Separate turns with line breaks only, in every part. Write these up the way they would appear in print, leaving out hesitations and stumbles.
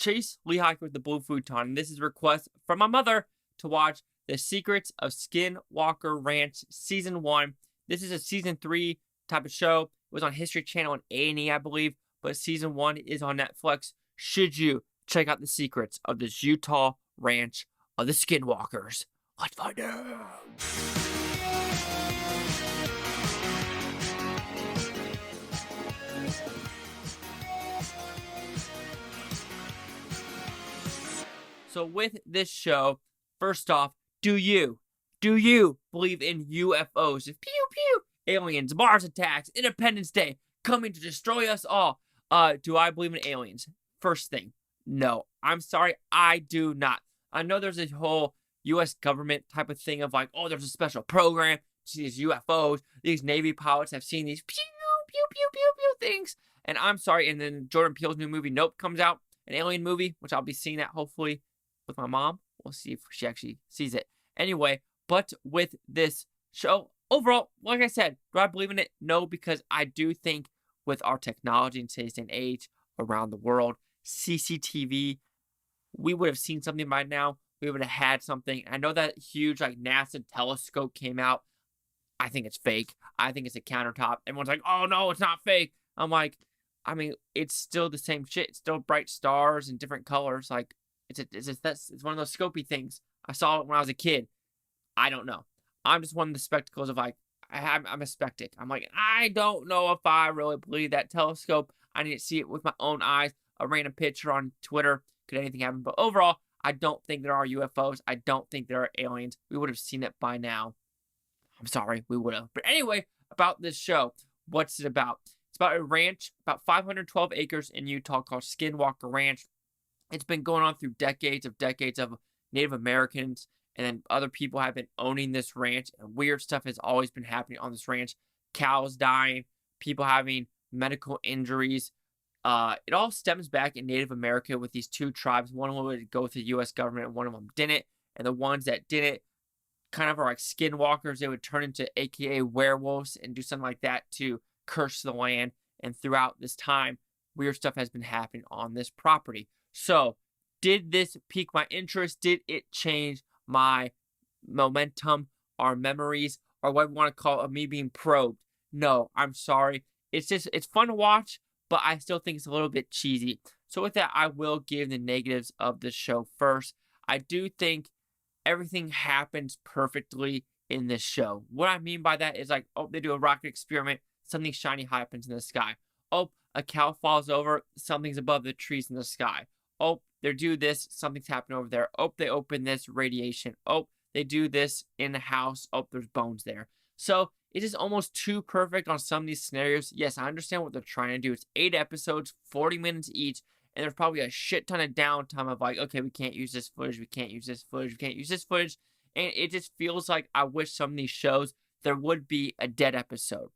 Chase Lehigh with the Blue Futon. And this is a request from my mother to watch The Secrets of Skinwalker Ranch Season 1. This is a Season 3 type of show. It was on History Channel and A&E, I believe, but Season 1 is on Netflix. Should you check out the secrets of this Utah ranch of the Skinwalkers? Let's find out. So with this show, first off, do you believe in UFOs? If pew pew, aliens, Mars attacks, Independence Day coming to destroy us all. Do I believe in aliens? First thing, no. I'm sorry, I do not. I know there's a whole U.S. government type of thing of like, oh, there's a special program to see these UFOs. These Navy pilots have seen these pew pew pew pew pew things. And I'm sorry. And then Jordan Peele's new movie Nope comes out, an alien movie, which I'll be seeing that hopefully with my mom. We'll see if she actually sees it. Anyway, but with this show, overall, like I said, do I believe in it? No, because I do think with our technology in today's day and age around the world, CCTV, we would have seen something by now. We would have had something. I know that huge like NASA telescope came out. I think it's fake. I think it's a countertop. Everyone's like, oh no, it's not fake. I'm like, I mean, it's still the same shit. It's still bright stars and different colors. Like, it's one of those scopy things. I saw it when I was a kid. I don't know. I'm just one of the spectacles of like, I'm a skeptic. I'm like, I don't know if I really believe that telescope. I need to see it with my own eyes. A random picture on Twitter. Could anything happen? But overall, I don't think there are UFOs. I don't think there are aliens. We would have seen it by now. I'm sorry, we would have. But anyway, about this show. What's it about? It's about a ranch, about 512 acres in Utah called Skinwalker Ranch. It's been going on through decades of Native Americans, and then other people have been owning this ranch, and weird stuff has always been happening on this ranch. Cows dying, people having medical injuries. It all stems back in Native America with these two tribes. One of them would go with the U.S. government, and one of them didn't. And the ones that didn't kind of are like skinwalkers. They would turn into AKA werewolves and do something like that to curse the land. And throughout this time, weird stuff has been happening on this property. So, did this pique my interest? Did it change my momentum or memories or what we want to call it, me being probed? No, I'm sorry. It's fun to watch, but I still think it's a little bit cheesy. So with that, I will give the negatives of the show first. I do think everything happens perfectly in this show. What I mean by that is like, oh, they do a rocket experiment, something shiny happens in the sky. Oh, a cow falls over, something's above the trees in the sky. Oh, they do this, something's happening over there. Oh, they open this, radiation. Oh, they do this in the house. Oh, there's bones there. So it is almost too perfect on some of these scenarios. Yes, I understand what they're trying to do. It's 8 episodes, 40 minutes each, and there's probably a shit ton of downtime of like, okay, we can't use this footage, we can't use this footage, we can't use this footage. And it just feels like I wish some of these shows there would be a dead episode,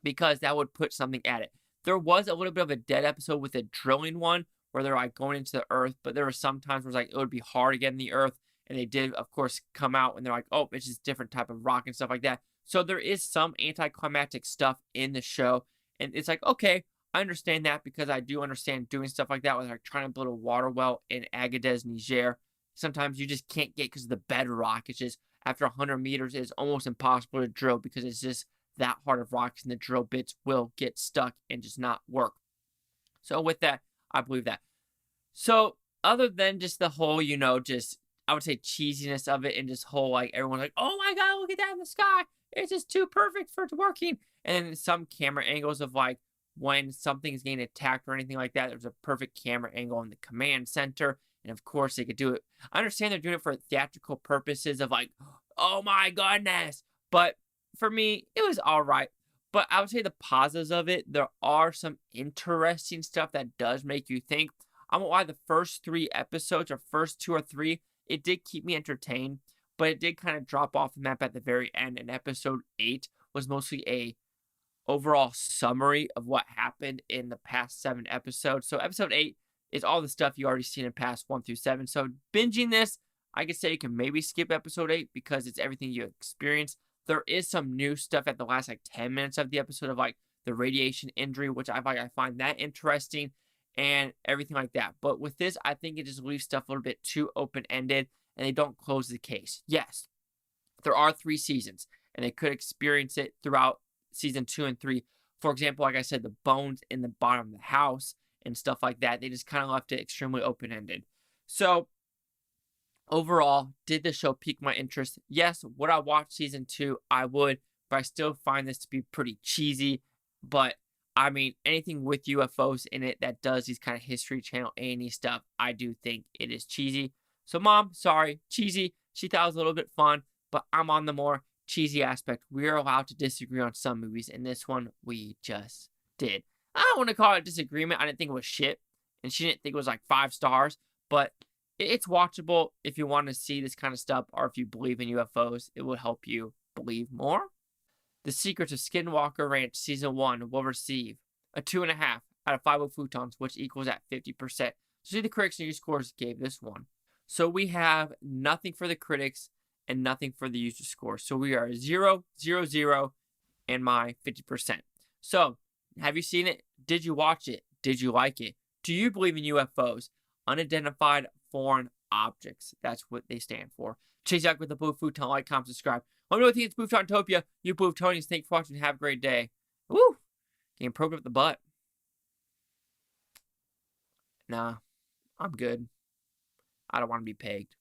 because that would put something at it. There was a little bit of a dead episode with a drilling one where they're like going into the earth, but there were some times where it's like it would be hard to get in the earth, and they did, of course, come out and they're like, oh, it's just different type of rock and stuff like that. So there is some anticlimactic stuff in the show, and it's like, okay, I understand that, because I do understand doing stuff like that with like trying to build a water well in Agadez, Niger. Sometimes you just can't get because of the bedrock. It's just after 100 meters, it's almost impossible to drill because it's just that hard of rocks, and the drill bits will get stuck and just not work. So with that, I believe that. So other than just the whole, just, I would say cheesiness of it, and just whole, like, everyone's like, oh my God, look at that in the sky. It's just too perfect for it to working. And then some camera angles of like when something's getting attacked or anything like that, there's a perfect camera angle in the command center. And of course they could do it. I understand they're doing it for theatrical purposes of like, oh my goodness. But for me, it was all right. But I would say the positives of it, there are some interesting stuff that does make you think. I won't lie, the first 3 episodes, or first 2 or 3, it did keep me entertained, but it did kind of drop off the map at the very end. And episode 8 was mostly a overall summary of what happened in the past 7 episodes. So episode 8 is all the stuff you already seen in past 1 through 7. So binging this, I could say you can maybe skip episode 8 because it's everything you experience. There is some new stuff at the last like 10 minutes of the episode of like the radiation injury, which I find that interesting. and everything like that. But with this, I think it just leaves stuff a little bit too open-ended, and they don't close the case. Yes, there are 3 seasons, and they could experience it throughout season 2 and 3. For example, like I said, the bones in the bottom of the house and stuff like that, they just kind of left it extremely open-ended. So, overall, did the show pique my interest? Yes. Would I watch season 2? I would, but I still find this to be pretty cheesy. But I mean, anything with UFOs in it that does these kind of History Channel A&E stuff, I do think it is cheesy. So, Mom, sorry, cheesy. She thought it was a little bit fun, but I'm on the more cheesy aspect. We are allowed to disagree on some movies, and this one we just did. I don't want to call it a disagreement. I didn't think it was shit, and she didn't think it was like 5 stars, but it's watchable if you want to see this kind of stuff, or if you believe in UFOs, it will help you believe more. The Secrets of Skinwalker Ranch Season 1 will receive a 2.5 out of 5 Futons, which equals at 50%. So see the critics and user scores gave this one. So we have nothing for the critics and nothing for the user score. So we are 0, 0, 0, and my 50%. So, have you seen it? Did you watch it? Did you like it? Do you believe in UFOs? Unidentified foreign objects. That's what they stand for. Chase out with the Blue Futon. Like, comment, subscribe. Let me know what you think. It's Bluetonian. You Bluetonians. Thanks for watching. Have a great day. Woo! Getting probed up the butt. Nah, I'm good. I don't want to be pegged.